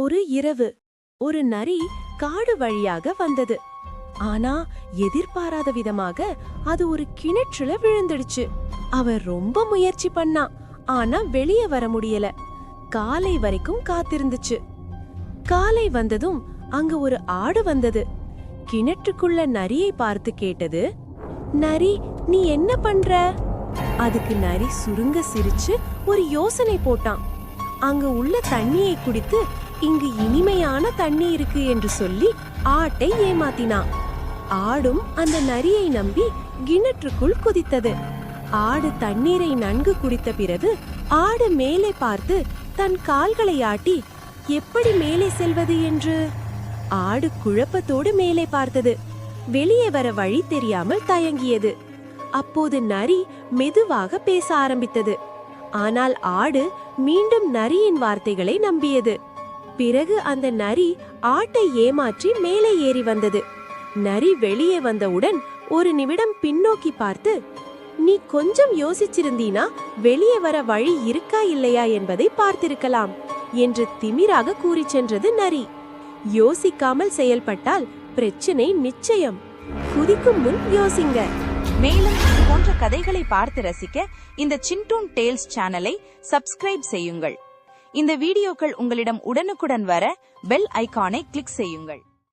ஒரு இரவு ஒரு நரி காடு வழியாக வந்தது. ஆனா எதிர்பாராத விதமாக அது ஒரு கிணற்றுல விழுந்துடுச்சு. அவ ரொம்ப முயற்சி பண்ணா, ஆனா வெளியே வர முடியல. காலை வரைக்கும் காத்திருந்துச்சு. காலை வந்ததும் அங்க ஒரு ஆடு வந்தது. கிணற்றுக்குள்ள நரியை பார்த்து கேட்டது, நரி, நீ என்ன பண்ற? அதுக்கு நரி சுருங்க சிரிச்சு ஒரு யோசனை போட்டான். அங்க உள்ள தண்ணியை குடித்து இங்கு இனிமையான தண்ணி இருக்கு என்று சொல்லி ஆட்டை ஏமாத்தினான். ஆடும் அந்த நரியை நம்பி கிணற்றுக்குள் குதித்தது. ஆடு தண்ணீரை நன்கு குடித்த பிறகு ஆடு மேலே பார்த்து தன் கால்களை ஆட்டி எப்படி மேலே செல்வது என்று ஆடு குழப்பத்தோடு மேலே பார்த்தது. வெளியே வர வழி தெரியாமல் தயங்கியது. அப்போது நரி மெதுவாக பேச ஆரம்பித்தது. ஆனால் ஆடு மீண்டும் நரியின் வார்த்தைகளை நம்பியது. பிறகு அந்த நரி ஆட்டை ஏமாற்றி மேலே ஏறி வந்தது. நரி வெளியே வந்தவுடன் ஒரு நிமிடம் பின்னோக்கி பார்த்து, நீ கொஞ்சம் யோசிச்சிருந்தீனா வெளியே வர வழி இருக்கா இல்லையா என்பதை பார்த்திருக்கலாம் என்று திமிராக கூறி சென்றது நரி. யோசிக்காமல் செயல்பட்டால் பிரச்சனை நிச்சயம். குதிக்கும் முன் யோசிங்க. மேலும் இது போன்ற கதைகளை பார்த்து ரசிக்க இந்த சின்டூன் டேல்ஸ் சேனலை சப்ஸ்கிரைப் செய்யுங்கள். இந்த வீடியோக்கள் உங்களிடம் உடனுக்குடன் வர பெல் ஐகானை கிளிக் செய்யுங்கள்.